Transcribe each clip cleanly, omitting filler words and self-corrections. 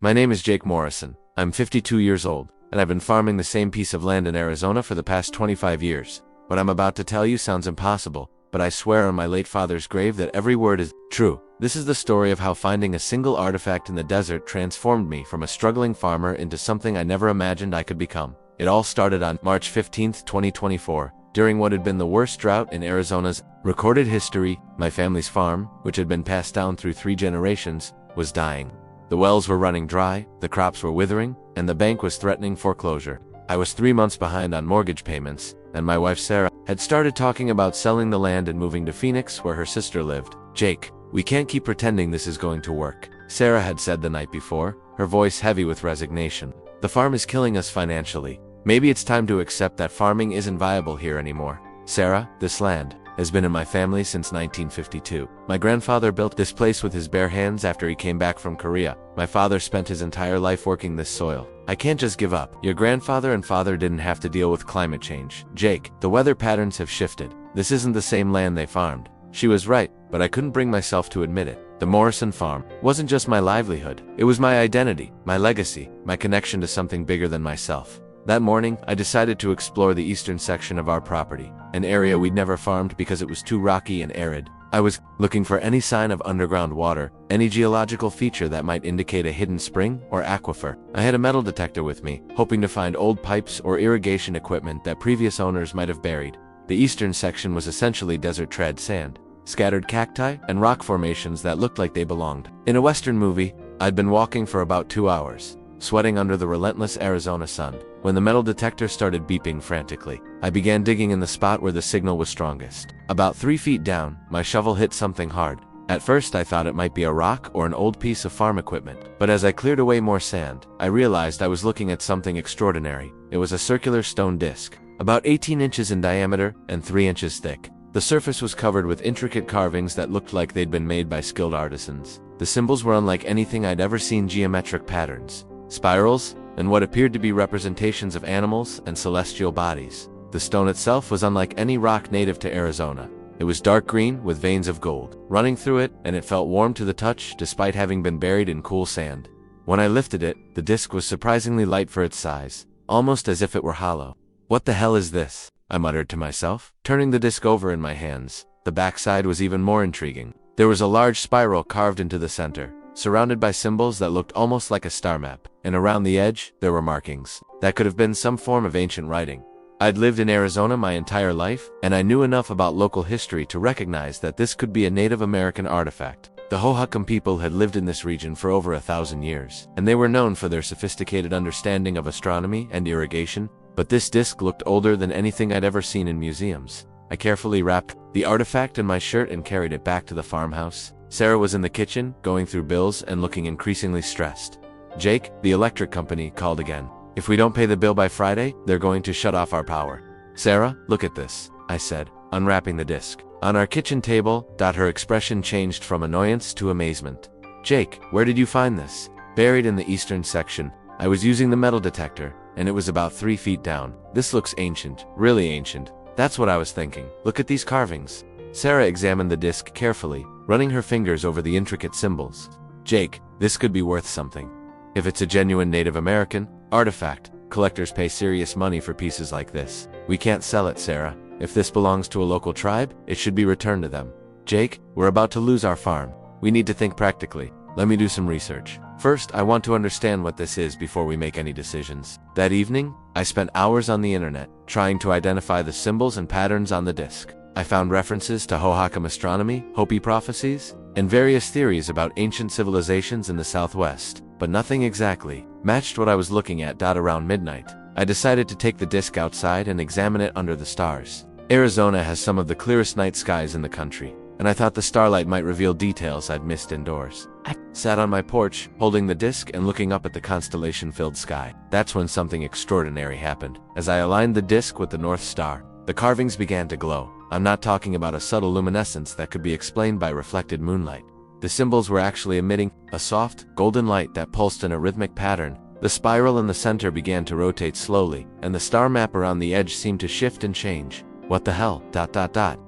My name is Jake Morrison. I'm 52 years old, and I've been farming the same piece of land in Arizona for the past 25 years. What I'm about to tell you sounds impossible, but I swear on my late father's grave that every word is true. This is the story of how finding a single artifact in the desert transformed me from a struggling farmer into something I never imagined I could become. It all started on March 15, 2024, during what had been the worst drought in Arizona's recorded history. My family's farm, which had been passed down through 3 generations, was dying. The wells were running dry, the crops were withering, and the bank was threatening foreclosure. I was 3 months behind on mortgage payments, and my wife Sarah had started talking about selling the land and moving to Phoenix where her sister lived. "Jake, we can't keep pretending this is going to work," Sarah had said the night before, her voice heavy with resignation. "The farm is killing us financially. Maybe it's time to accept that farming isn't viable here anymore." "Sarah, this land has been in my family since 1952. My grandfather built this place with his bare hands after he came back from Korea. My father spent his entire life working this soil. I can't just give up." "Your grandfather and father didn't have to deal with climate change, Jake. The weather patterns have shifted. This isn't the same land they farmed." She was right, but I couldn't bring myself to admit it. The Morrison farm wasn't just my livelihood. It was my identity, my legacy, my connection to something bigger than myself. That morning, I decided to explore the eastern section of our property, an area we'd never farmed because it was too rocky and arid. I was looking for any sign of underground water, any geological feature that might indicate a hidden spring or aquifer. I had a metal detector with me, hoping to find old pipes or irrigation equipment that previous owners might have buried. The eastern section was essentially desert tread sand, scattered cacti, and rock formations that looked like they belonged in a Western movie. I'd been walking for about 2 hours, sweating under the relentless Arizona sun, when the metal detector started beeping frantically. I began digging in the spot where the signal was strongest. About 3 feet down, my shovel hit something hard. At first I thought it might be a rock or an old piece of farm equipment, but as I cleared away more sand, I realized I was looking at something extraordinary. It was a circular stone disc, about 18 inches in diameter and 3 inches thick. The surface was covered with intricate carvings that looked like they'd been made by skilled artisans. The symbols were unlike anything I'd ever seen: geometric patterns, spirals, and what appeared to be representations of animals and celestial bodies. The stone itself was unlike any rock native to Arizona. It was dark green with veins of gold running through it, and it felt warm to the touch despite having been buried in cool sand. When I lifted it, the disc was surprisingly light for its size, almost as if it were hollow. "What the hell is this?" I muttered to myself, turning the disc over in my hands. The backside was even more intriguing. There was a large spiral carved into the center, surrounded by symbols that looked almost like a star map, and around the edge, there were markings that could have been some form of ancient writing. I'd lived in Arizona my entire life, and I knew enough about local history to recognize that this could be a Native American artifact. The Hohokam people had lived in this region for over 1,000 years, and they were known for their sophisticated understanding of astronomy and irrigation, but this disc looked older than anything I'd ever seen in museums. I carefully wrapped the artifact in my shirt and carried it back to the farmhouse. Sarah was in the kitchen, going through bills and looking increasingly stressed. "Jake, the electric company called again. If we don't pay the bill by Friday, they're going to shut off our power." "Sarah, look at this," I said, unwrapping the disc. On our kitchen table, her expression changed from annoyance to amazement. "Jake, where did you find this?" "Buried in the eastern section. I was using the metal detector, and it was about 3 feet down." "This looks ancient, really ancient." "That's what I was thinking. Look at these carvings." Sarah examined the disc carefully, running her fingers over the intricate symbols. "Jake, this could be worth something. If it's a genuine Native American artifact, collectors pay serious money for pieces like this. We can't sell it, Sarah. If this belongs to a local tribe, it should be returned to them." "Jake, we're about to lose our farm. We need to think practically. Let me do some research. First, I want to understand what this is before we make any decisions." That evening, I spent hours on the internet, trying to identify the symbols and patterns on the disc. I found references to Hohokam astronomy, Hopi prophecies, and various theories about ancient civilizations in the Southwest, but nothing exactly matched what I was looking at. Around midnight, I decided to take the disc outside and examine it under the stars. Arizona has some of the clearest night skies in the country, and I thought the starlight might reveal details I'd missed indoors. I sat on my porch, holding the disc and looking up at the constellation-filled sky. That's when something extraordinary happened. As I aligned the disc with the North Star, the carvings began to glow. I'm not talking about a subtle luminescence that could be explained by reflected moonlight. The symbols were actually emitting a soft, golden light that pulsed in a rhythmic pattern. The spiral in the center began to rotate slowly, and the star map around the edge seemed to shift and change. "What the hell?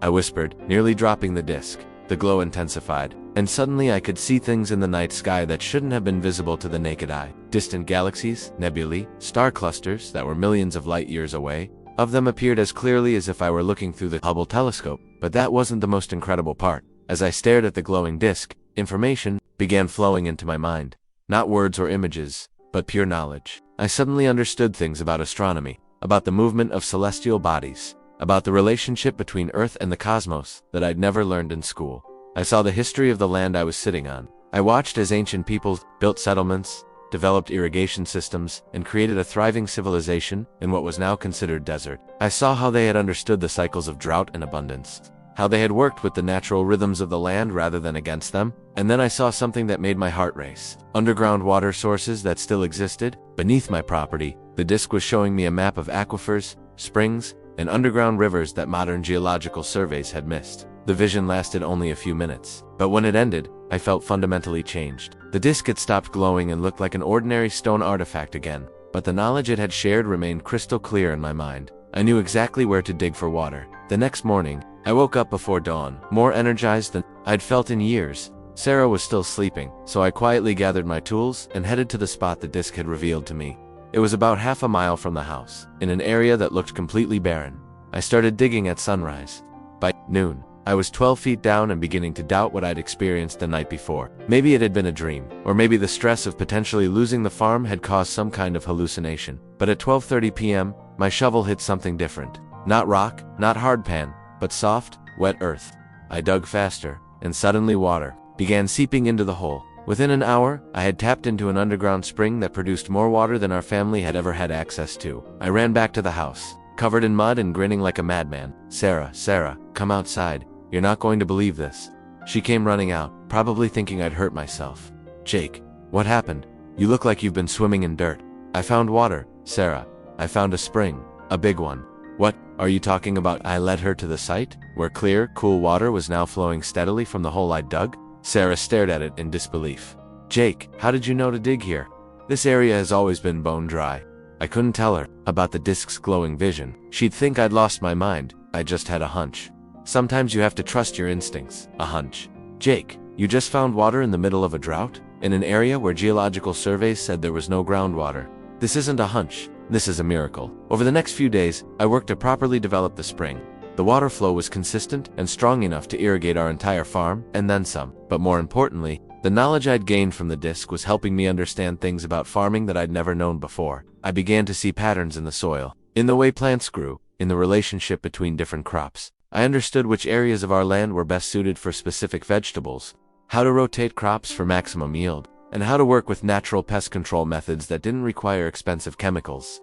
I whispered, nearly dropping the disc. The glow intensified. and suddenly I could see things in the night sky that shouldn't have been visible to the naked eye. Distant galaxies, nebulae, star clusters that were millions of light years away. Of them appeared as clearly as if I were looking through the Hubble telescope. But that wasn't the most incredible part. As I stared at the glowing disk, information began flowing into my mind. Not words or images, but pure knowledge. I suddenly understood things about astronomy, about the movement of celestial bodies, about the relationship between Earth and the cosmos that I'd never learned in school. I saw the history of the land I was sitting on. I watched as ancient peoples built settlements, developed irrigation systems, and created a thriving civilization in what was now considered desert. I saw how they had understood the cycles of drought and abundance, how they had worked with the natural rhythms of the land rather than against them. And then I saw something that made my heart race. Underground water sources that still existed. Beneath my property, the disk was showing me a map of aquifers, springs, and underground rivers that modern geological surveys had missed. The vision lasted only a few minutes, but when it ended, I felt fundamentally changed. The disk had stopped glowing and looked like an ordinary stone artifact again, but the knowledge it had shared remained crystal clear in my mind. I knew exactly where to dig for water. The next morning, I woke up before dawn, more energized than I'd felt in years. Sarah was still sleeping, so I quietly gathered my tools and headed to the spot the disk had revealed to me. It was about half a mile from the house, in an area that looked completely barren. I started digging at sunrise. By noon, I was 12 feet down and beginning to doubt what I'd experienced the night before. Maybe it had been a dream, or maybe the stress of potentially losing the farm had caused some kind of hallucination. But at 12:30 p.m., my shovel hit something different. Not rock, not hardpan, but soft, wet earth. I dug faster, and suddenly water began seeping into the hole. Within an hour, I had tapped into an underground spring that produced more water than our family had ever had access to. I ran back to the house, covered in mud and grinning like a madman. Sarah, come outside. You're not going to believe this." She came running out, probably thinking I'd hurt myself. "Jake, what happened? You look like you've been swimming in dirt." "I found water, Sarah. I found a spring, a big one." "What are you talking about?" I led her to the site, where clear, cool water was now flowing steadily from the hole I'd dug. Sarah stared at it in disbelief. "Jake, how did you know to dig here? This area has always been bone dry." I couldn't tell her about the disk's glowing vision. She'd think I'd lost my mind. I just had a hunch. Sometimes you have to trust your instincts. A hunch. "Jake, you just found water in the middle of a drought? In an area where geological surveys said there was no groundwater?" "This isn't a hunch. This is a miracle." Over the next few days, I worked to properly develop the spring. The water flow was consistent and strong enough to irrigate our entire farm, and then some. But more importantly, the knowledge I'd gained from the disk was helping me understand things about farming that I'd never known before. I began to see patterns in the soil, in the way plants grew, in the relationship between different crops. I understood which areas of our land were best suited for specific vegetables, how to rotate crops for maximum yield, and how to work with natural pest control methods that didn't require expensive chemicals.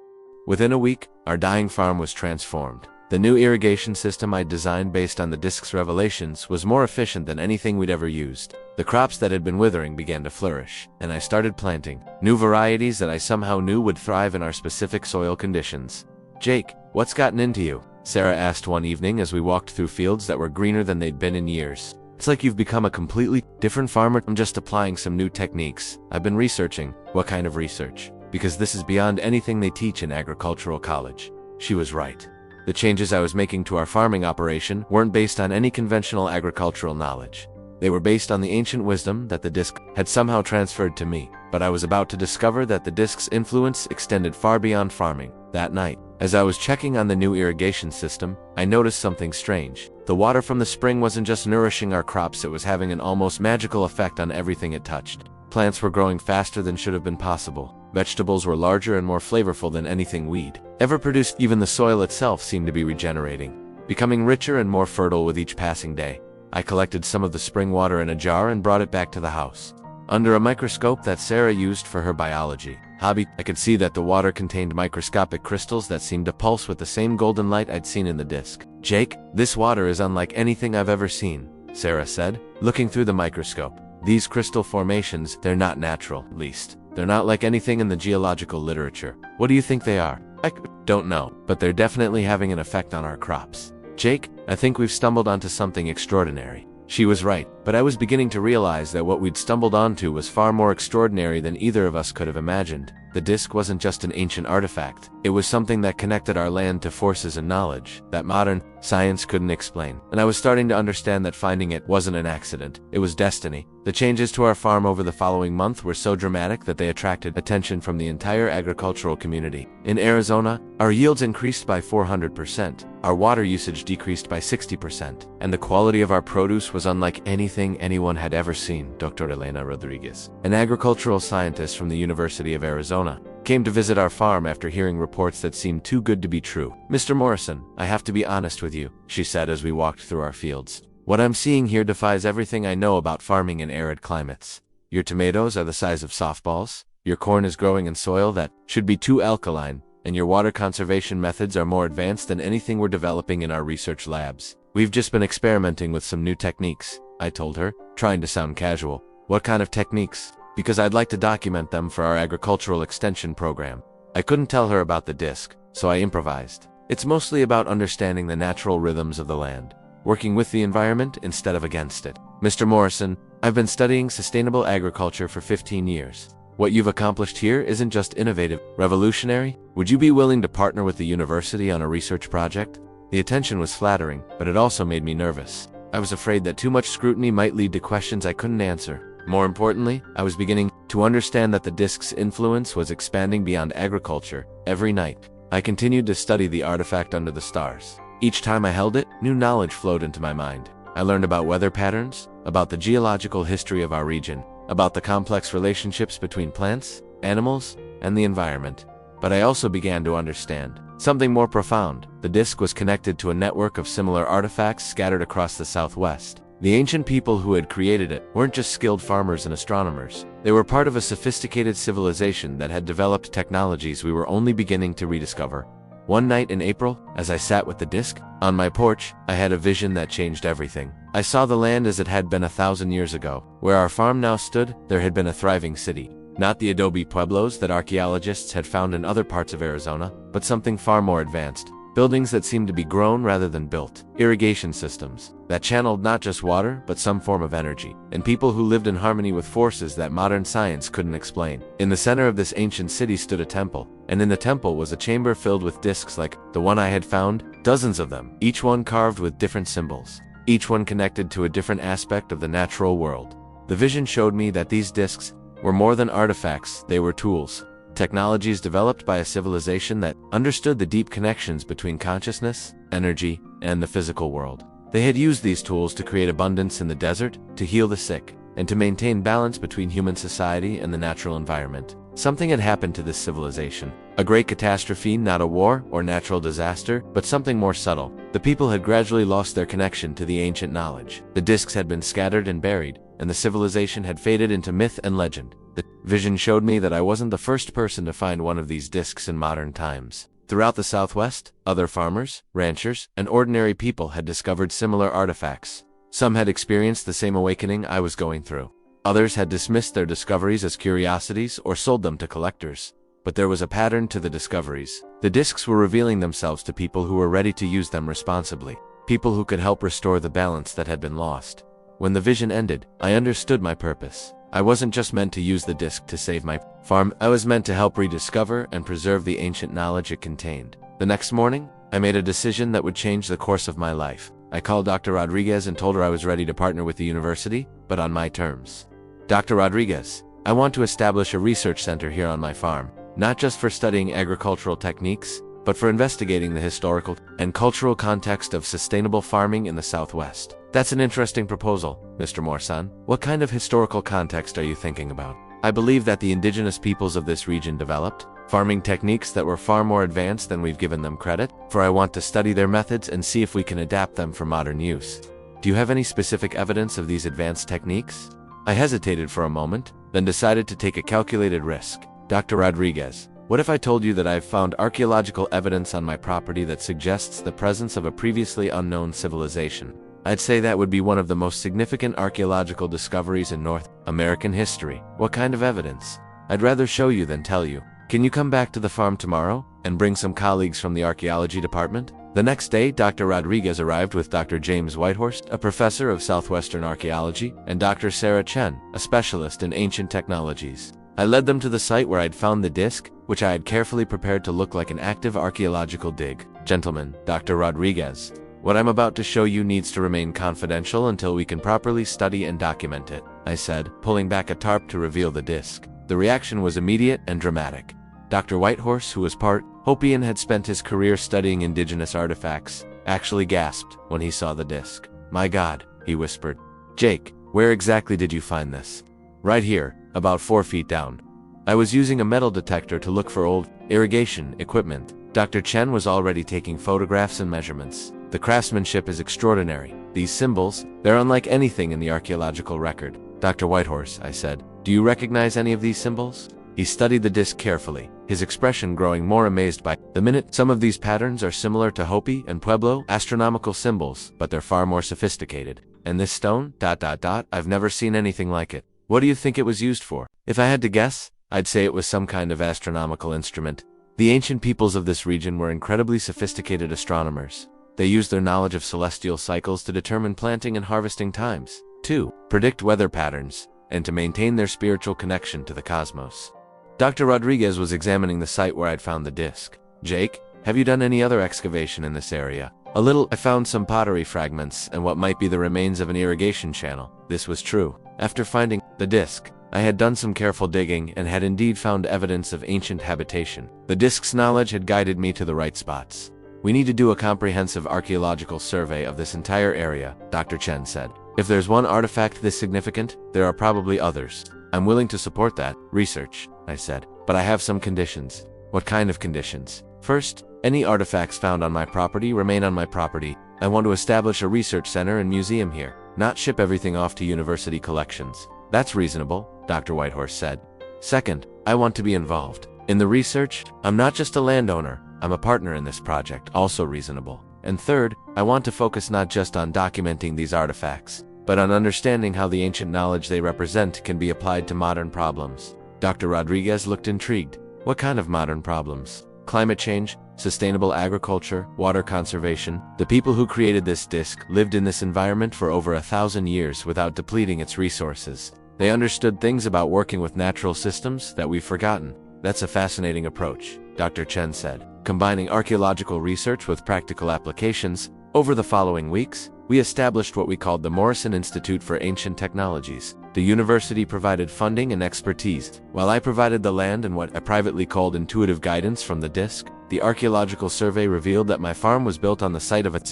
Within a week, our dying farm was transformed. The new irrigation system I'd designed based on the disk's revelations was more efficient than anything we'd ever used. The crops that had been withering began to flourish, and I started planting new varieties that I somehow knew would thrive in our specific soil conditions. "Jake, what's gotten into you?" Sarah asked one evening as we walked through fields that were greener than they'd been in years. "It's like you've become a completely different farmer." "I'm just applying some new techniques. I've been researching." "What kind of research?" "Because this is beyond anything they teach in agricultural college." She was right. The changes I was making to our farming operation weren't based on any conventional agricultural knowledge. They were based on the ancient wisdom that the disk had somehow transferred to me. But I was about to discover that the disk's influence extended far beyond farming. That night, as I was checking on the new irrigation system, I noticed something strange. The water from the spring wasn't just nourishing our crops, it was having an almost magical effect on everything it touched. Plants were growing faster than should have been possible. Vegetables were larger and more flavorful than anything we'd ever produced. Even the soil itself seemed to be regenerating, becoming richer and more fertile with each passing day. I collected some of the spring water in a jar and brought it back to the house. Under a microscope that Sarah used for her biology hobby, I could see that the water contained microscopic crystals that seemed to pulse with the same golden light I'd seen in the disk. "Jake, this water is unlike anything I've ever seen," Sarah said, looking through the microscope. "These crystal formations, they're not natural, at least. They're not like anything in the geological literature." "What do you think they are?" "I don't know, but they're definitely having an effect on our crops." "Jake, I think we've stumbled onto something extraordinary." She was right, but I was beginning to realize that what we'd stumbled onto was far more extraordinary than either of us could have imagined. The disc wasn't just an ancient artifact. It was something that connected our land to forces and knowledge that modern science couldn't explain. And I was starting to understand that finding it wasn't an accident. It was destiny. The changes to our farm over the following month were so dramatic that they attracted attention from the entire agricultural community. In Arizona, our yields increased by 400%, our water usage decreased by 60%, and the quality of our produce was unlike anything anyone had ever seen. Dr. Elena Rodriguez, an agricultural scientist from the University of Arizona, came to visit our farm after hearing reports that seemed too good to be true. "Mr. Morrison, I have to be honest with you," she said as we walked through our fields. "What I'm seeing here defies everything I know about farming in arid climates. Your tomatoes are the size of softballs, your corn is growing in soil that should be too alkaline, and your water conservation methods are more advanced than anything we're developing in our research labs. We've just been experimenting with some new techniques," I told her, trying to sound casual. "What kind of techniques?" Because I'd like to document them for our agricultural extension program. I couldn't tell her about the disc, so I improvised. "It's mostly about understanding the natural rhythms of the land, working with the environment instead of against it. Mr. Morrison, I've been studying sustainable agriculture for 15 years. What you've accomplished here isn't just innovative, revolutionary. Would you be willing to partner with the university on a research project?" The attention was flattering, but it also made me nervous. I was afraid that too much scrutiny might lead to questions I couldn't answer. More importantly, I was beginning to understand that the disc's influence was expanding beyond agriculture. Every night, I continued to study the artifact under the stars. Each time I held it, new knowledge flowed into my mind. I learned about weather patterns, about the geological history of our region, about the complex relationships between plants, animals, and the environment. But I also began to understand something more profound. The disc was connected to a network of similar artifacts scattered across the Southwest. The ancient people who had created it weren't just skilled farmers and astronomers. They were part of a sophisticated civilization that had developed technologies we were only beginning to rediscover. One night in April, as I sat with the disc on my porch, I had a vision that changed everything. I saw the land as it had been 1,000 years ago. Where our farm now stood, there had been a thriving city. Not the adobe pueblos that archaeologists had found in other parts of Arizona, but something far more advanced. Buildings that seemed to be grown rather than built. Irrigation systems that channeled not just water, but some form of energy. And people who lived in harmony with forces that modern science couldn't explain. In the center of this ancient city stood a temple. And in the temple was a chamber filled with discs like the one I had found, dozens of them, each one carved with different symbols. Each one connected to a different aspect of the natural world. The vision showed me that these discs were more than artifacts, they were tools. Technologies developed by a civilization that understood the deep connections between consciousness, energy, and the physical world. They had used these tools to create abundance in the desert, to heal the sick, and to maintain balance between human society and the natural environment. Something had happened to this civilization. A great catastrophe, not a war or natural disaster, but something more subtle. The people had gradually lost their connection to the ancient knowledge. The discs had been scattered and buried, and the civilization had faded into myth and legend. The vision showed me that I wasn't the first person to find one of these discs in modern times. Throughout the Southwest, other farmers, ranchers, and ordinary people had discovered similar artifacts. Some had experienced the same awakening I was going through. Others had dismissed their discoveries as curiosities or sold them to collectors. But there was a pattern to the discoveries. The discs were revealing themselves to people who were ready to use them responsibly. People who could help restore the balance that had been lost. When the vision ended, I understood my purpose. I wasn't just meant to use the disc to save my farm, I was meant to help rediscover and preserve the ancient knowledge it contained. The next morning, I made a decision that would change the course of my life. I called Dr. Rodriguez and told her I was ready to partner with the university, but on my terms. "Dr. Rodriguez, I want to establish a research center here on my farm, not just for studying agricultural techniques, but for investigating the historical and cultural context of sustainable farming in the Southwest." "That's an interesting proposal, Mr. Morrison. What kind of historical context are you thinking about?" "I believe that the indigenous peoples of this region developed farming techniques that were far more advanced than we've given them credit, for I want to study their methods and see if we can adapt them for modern use." "Do you have any specific evidence of these advanced techniques?" I hesitated for a moment, then decided to take a calculated risk. "Dr. Rodriguez, what if I told you that I've found archaeological evidence on my property that suggests the presence of a previously unknown civilization? I'd say that would be one of the most significant archaeological discoveries in North American history." "What kind of evidence?" "I'd rather show you than tell you. Can you come back to the farm tomorrow and bring some colleagues from the archaeology department?" The next day, Dr. Rodriguez arrived with Dr. James Whitehorse, a professor of southwestern archaeology, and Dr. Sarah Chen, a specialist in ancient technologies. I led them to the site where I'd found the disc, which I had carefully prepared to look like an active archaeological dig. Gentlemen, Dr. Rodriguez, what I'm about to show you needs to remain confidential until we can properly study and document it, I said, pulling back a tarp to reveal the disc. The reaction was immediate and dramatic. Dr. Whitehorse, who was part Hopi and had spent his career studying indigenous artifacts, actually gasped when he saw the disc. "My God," he whispered. "Jake, where exactly did you find this?" "Right here, about 4 feet down. I was using a metal detector to look for old irrigation equipment." Dr. Chen was already taking photographs and measurements. "The craftsmanship is extraordinary. These symbols, they're unlike anything in the archaeological record." "Dr. Whitehorse," I said, "do you recognize any of these symbols?" He studied the disc carefully, his expression growing more amazed by the minute. "Some of these patterns are similar to Hopi and Pueblo astronomical symbols, but they're far more sophisticated. And this stone, ... I've never seen anything like it. What do you think it was used for?" "If I had to guess, I'd say it was some kind of astronomical instrument." The ancient peoples of this region were incredibly sophisticated astronomers. They used their knowledge of celestial cycles to determine planting and harvesting times, to predict weather patterns, and to maintain their spiritual connection to the cosmos. Dr. Rodriguez was examining the site where I'd found the disc. "Jake, have you done any other excavation in this area?" "A little. I found some pottery fragments and what might be the remains of an irrigation channel." This was true. After finding the disc, I had done some careful digging and had indeed found evidence of ancient habitation. The disc's knowledge had guided me to the right spots. "We need to do a comprehensive archaeological survey of this entire area," Dr. Chen said. "If there's one artifact this significant, there are probably others." "I'm willing to support that research," I said, "but I have some conditions." "What kind of conditions?" "First, any artifacts found on my property remain on my property. I want to establish a research center and museum here, not ship everything off to university collections." "That's reasonable," Dr. Whitehorse said. "Second, I want to be involved in the research. I'm not just a landowner, I'm a partner in this project." Also reasonable. "And third, I want to focus not just on documenting these artifacts, but on understanding how the ancient knowledge they represent can be applied to modern problems." Dr. Rodriguez looked intrigued. "What kind of modern problems?" "Climate change, sustainable agriculture, water conservation." The people who created this disc lived in this environment for over 1,000 years without depleting its resources. They understood things about working with natural systems that we've forgotten. "That's a fascinating approach," Dr. Chen said. Combining archaeological research with practical applications, over the following weeks, we established what we called the Morrison Institute for Ancient Technologies. The university provided funding and expertise, while I provided the land and what I privately called intuitive guidance from the disc. The archaeological survey revealed that my farm was built on the site of a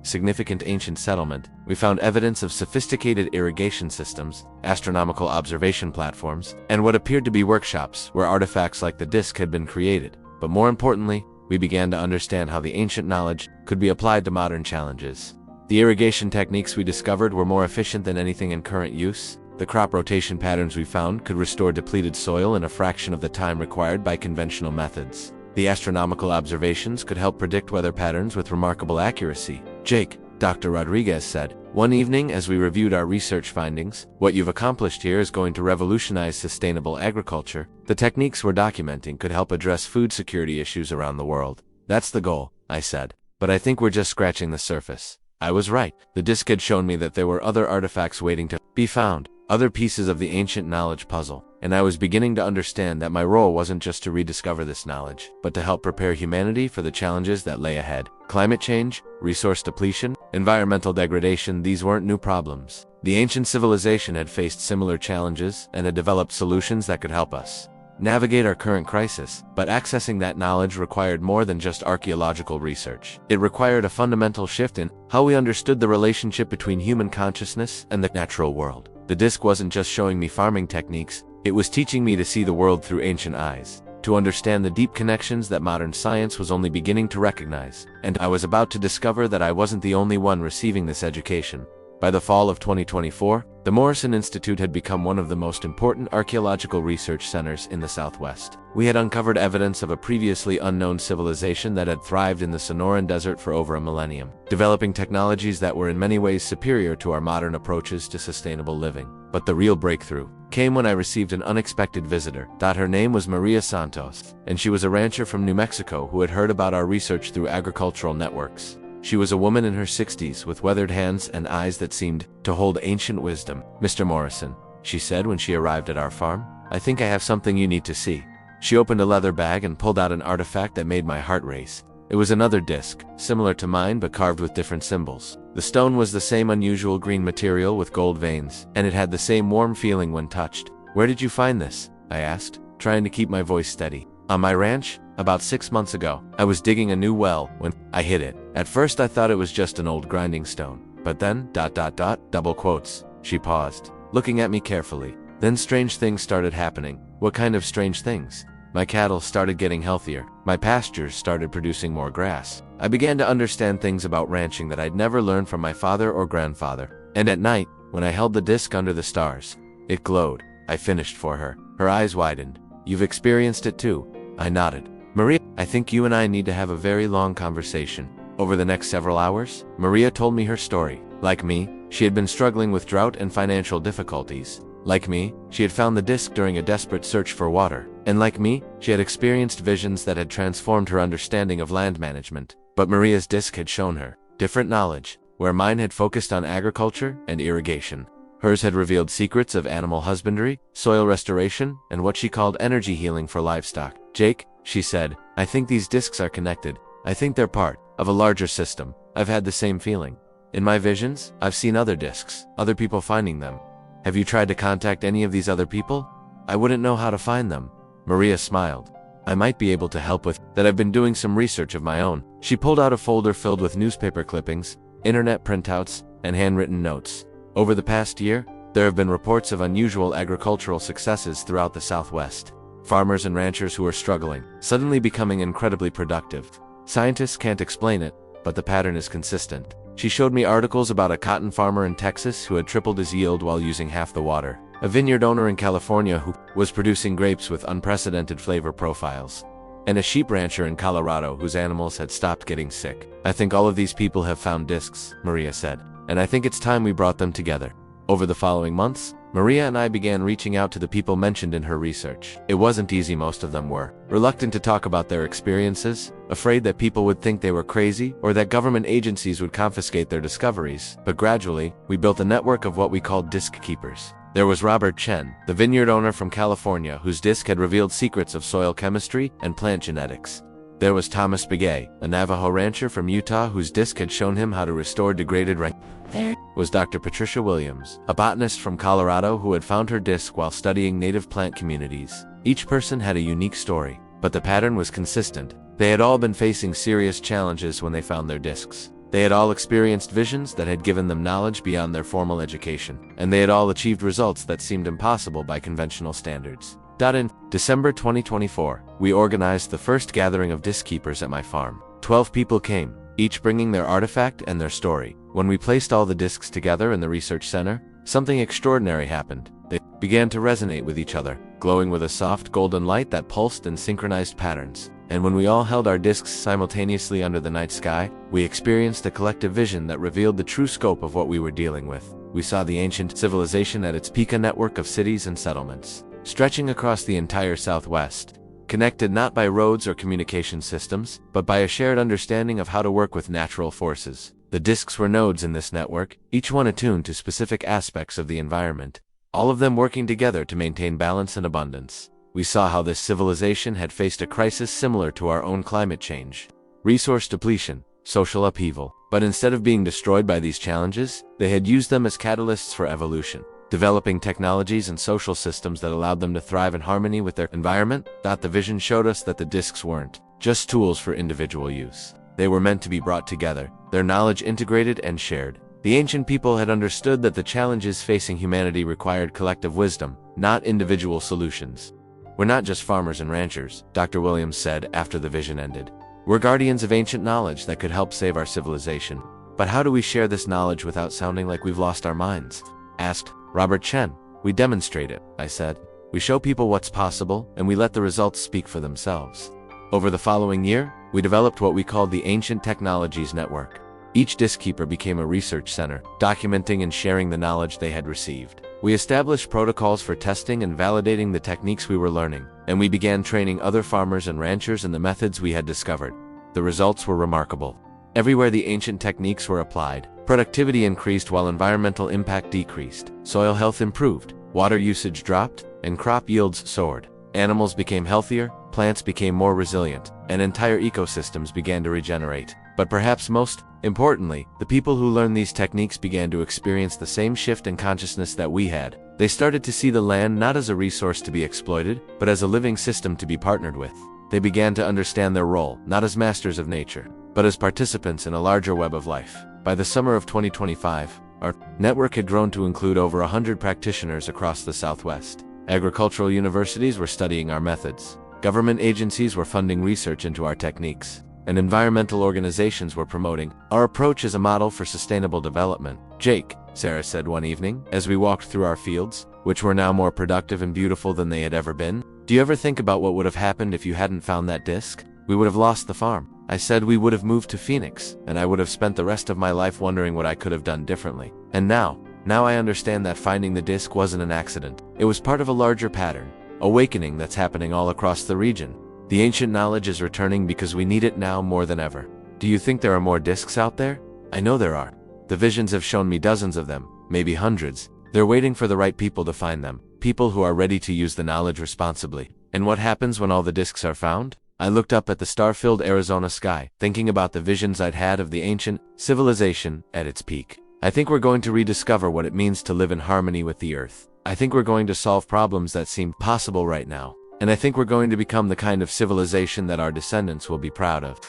significant ancient settlement. We found evidence of sophisticated irrigation systems, astronomical observation platforms, and what appeared to be workshops where artifacts like the disc had been created. But more importantly, we began to understand how the ancient knowledge could be applied to modern challenges. The irrigation techniques we discovered were more efficient than anything in current use. The crop rotation patterns we found could restore depleted soil in a fraction of the time required by conventional methods. The astronomical observations could help predict weather patterns with remarkable accuracy. "Jake," Dr. Rodriguez said, one evening as we reviewed our research findings, "what you've accomplished here is going to revolutionize sustainable agriculture. The techniques we're documenting could help address food security issues around the world." "That's the goal," I said, "but I think we're just scratching the surface." I was right. The disc had shown me that there were other artifacts waiting to be found, other pieces of the ancient knowledge puzzle, and I was beginning to understand that my role wasn't just to rediscover this knowledge, but to help prepare humanity for the challenges that lay ahead. Climate change, resource depletion, environmental degradation, these weren't new problems. The ancient civilization had faced similar challenges and had developed solutions that could help us navigate our current crisis, but accessing that knowledge required more than just archaeological research. It required a fundamental shift in how we understood the relationship between human consciousness and the natural world. The disc wasn't just showing me farming techniques, it was teaching me to see the world through ancient eyes, to understand the deep connections that modern science was only beginning to recognize. And I was about to discover that I wasn't the only one receiving this education. By the fall of 2024, the Morrison Institute had become one of the most important archaeological research centers in the Southwest. We had uncovered evidence of a previously unknown civilization that had thrived in the Sonoran Desert for over a millennium, developing technologies that were in many ways superior to our modern approaches to sustainable living. But the real breakthrough came when I received an unexpected visitor. Her name was Maria Santos, and she was a rancher from New Mexico who had heard about our research through agricultural networks. She was a woman in her 60s with weathered hands and eyes that seemed to hold ancient wisdom. "Mr. Morrison," she said when she arrived at our farm, I think I have something you need to see. She opened a leather bag and pulled out an artifact that made my heart race. It was another disc, similar to mine but carved with different symbols. The stone was the same unusual green material with gold veins, and it had the same warm feeling when touched. Where did you find this? I asked, trying to keep my voice steady. On my ranch, about 6 months ago. I was digging a new well when I hit it. At first I thought it was just an old grinding stone. But then, double quotes. She paused, looking at me carefully. Then strange things started happening. What kind of strange things? My cattle started getting healthier. My pastures started producing more grass. I began to understand things about ranching that I'd never learned from my father or grandfather. And at night, when I held the disc under the stars, it glowed. I finished for her. Her eyes widened. You've experienced it too? I nodded. Maria, I think you and I need to have a very long conversation. Over the next several hours, Maria told me her story. Like me, she had been struggling with drought and financial difficulties. Like me, she had found the disc during a desperate search for water. And like me, she had experienced visions that had transformed her understanding of land management. But Maria's disc had shown her different knowledge, where mine had focused on agriculture and irrigation. Hers had revealed secrets of animal husbandry, soil restoration, and what she called energy healing for livestock. Jake, she said, I think these discs are connected. I think they're part of a larger system. I've had the same feeling. In my visions, I've seen other discs, other people finding them. Have you tried to contact any of these other people? I wouldn't know how to find them. Maria smiled. I might be able to help with that. I've been doing some research of my own. She pulled out a folder filled with newspaper clippings, internet printouts, and handwritten notes. Over the past year, there have been reports of unusual agricultural successes throughout the Southwest. Farmers and ranchers who are struggling, suddenly becoming incredibly productive. Scientists can't explain it, but the pattern is consistent. She showed me articles about a cotton farmer in Texas who had tripled his yield while using half the water, a vineyard owner in California who was producing grapes with unprecedented flavor profiles, and a sheep rancher in Colorado whose animals had stopped getting sick. I think all of these people have found discs, Maria said, and I think it's time we brought them together. Over the following months, Maria and I began reaching out to the people mentioned in her research. It wasn't easy. Most of them were reluctant to talk about their experiences, afraid that people would think they were crazy or that government agencies would confiscate their discoveries. But gradually, we built a network of what we called disc keepers. There was Robert Chen, the vineyard owner from California whose disc had revealed secrets of soil chemistry and plant genetics. There was Thomas Begay, a Navajo rancher from Utah whose disc had shown him how to restore degraded rain. There was Dr. Patricia Williams, a botanist from Colorado who had found her disc while studying native plant communities. Each person had a unique story, but the pattern was consistent. They had all been facing serious challenges when they found their discs. They had all experienced visions that had given them knowledge beyond their formal education, and they had all achieved results that seemed impossible by conventional standards. In December 2024, we organized the first gathering of disc keepers at my farm. 12 people came, each bringing their artifact and their story. When we placed all the discs together in the research center, something extraordinary happened. They began to resonate with each other, glowing with a soft golden light that pulsed in synchronized patterns. And when we all held our discs simultaneously under the night sky, we experienced a collective vision that revealed the true scope of what we were dealing with. We saw the ancient civilization at its peak, a network of cities and settlements, stretching across the entire Southwest, connected not by roads or communication systems, but by a shared understanding of how to work with natural forces. The discs were nodes in this network, each one attuned to specific aspects of the environment, all of them working together to maintain balance and abundance. We saw how this civilization had faced a crisis similar to our own: climate change, resource depletion, social upheaval. But instead of being destroyed by these challenges, they had used them as catalysts for evolution, developing technologies and social systems that allowed them to thrive in harmony with their environment. The vision showed us that the discs weren't just tools for individual use. They were meant to be brought together, their knowledge integrated and shared. The ancient people had understood that the challenges facing humanity required collective wisdom, not individual solutions. We're not just farmers and ranchers, Dr. Williams said after the vision ended. We're guardians of ancient knowledge that could help save our civilization. But how do we share this knowledge without sounding like we've lost our minds? Asked Robert Chen. We demonstrate it, I said. We show people what's possible, and we let the results speak for themselves. Over the following year, we developed what we called the Ancient Technologies Network. Each disc keeper became a research center, documenting and sharing the knowledge they had received. We established protocols for testing and validating the techniques we were learning, and we began training other farmers and ranchers in the methods we had discovered. The results were remarkable. Everywhere the ancient techniques were applied, productivity increased while environmental impact decreased, soil health improved, water usage dropped, and crop yields soared. Animals became healthier, plants became more resilient, and entire ecosystems began to regenerate. But perhaps most importantly, the people who learned these techniques began to experience the same shift in consciousness that we had. They started to see the land not as a resource to be exploited, but as a living system to be partnered with. They began to understand their role, not as masters of nature, but as participants in a larger web of life. By the summer of 2025, our network had grown to include over 100 practitioners across the Southwest. Agricultural universities were studying our methods. Government agencies were funding research into our techniques. And environmental organizations were promoting our approach as a model for sustainable development. "Jake," Sarah said one evening, as we walked through our fields, which were now more productive and beautiful than they had ever been, "do you ever think about what would have happened if you hadn't found that disc? We would have lost the farm." I said we would have moved to Phoenix, and I would have spent the rest of my life wondering what I could have done differently. And now I understand that finding the disc wasn't an accident. It was part of a larger pattern, awakening that's happening all across the region. The ancient knowledge is returning because we need it now more than ever. Do you think there are more discs out there? I know there are. The visions have shown me dozens of them, maybe hundreds. They're waiting for the right people to find them, people who are ready to use the knowledge responsibly. And what happens when all the discs are found? I looked up at the star-filled Arizona sky, thinking about the visions I'd had of the ancient civilization at its peak. I think we're going to rediscover what it means to live in harmony with the earth. I think we're going to solve problems that seem possible right now. And I think we're going to become the kind of civilization that our descendants will be proud of.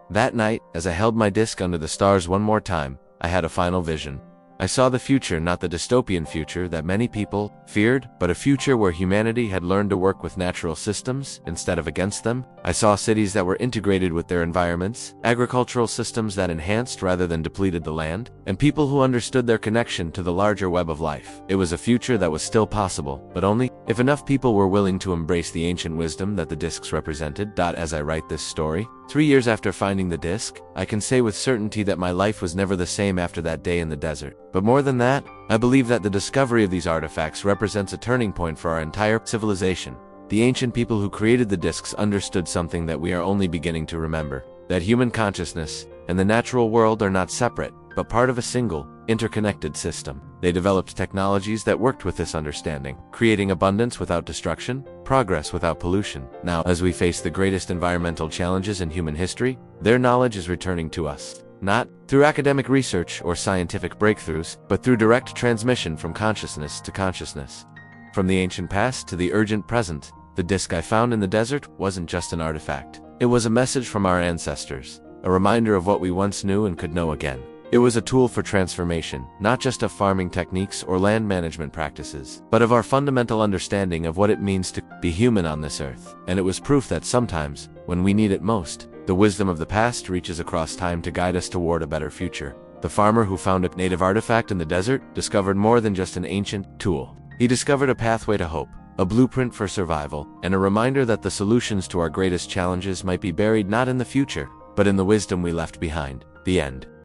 That night, as I held my disc under the stars one more time, I had a final vision. I saw the future, not the dystopian future that many people feared, but a future where humanity had learned to work with natural systems instead of against them. I saw cities that were integrated with their environments, agricultural systems that enhanced rather than depleted the land, and people who understood their connection to the larger web of life. It was a future that was still possible, but only if enough people were willing to embrace the ancient wisdom that the discs represented. As I write this story, 3 years after finding the disc, I can say with certainty that my life was never the same after that day in the desert. But more than that, I believe that the discovery of these artifacts represents a turning point for our entire civilization. The ancient people who created the discs understood something that we are only beginning to remember: that human consciousness and the natural world are not separate, but part of a single, interconnected system. They developed technologies that worked with this understanding, creating abundance without destruction, progress without pollution. Now, as we face the greatest environmental challenges in human history, their knowledge is returning to us. Not through academic research or scientific breakthroughs, but through direct transmission from consciousness to consciousness. From the ancient past to the urgent present, the disc I found in the desert wasn't just an artifact. It was a message from our ancestors, a reminder of what we once knew and could know again. It was a tool for transformation, not just of farming techniques or land management practices, but of our fundamental understanding of what it means to be human on this earth. And it was proof that sometimes, when we need it most, the wisdom of the past reaches across time to guide us toward a better future. The farmer who found a native artifact in the desert discovered more than just an ancient tool. He discovered a pathway to hope, a blueprint for survival, and a reminder that the solutions to our greatest challenges might be buried not in the future, but in the wisdom we left behind. The end.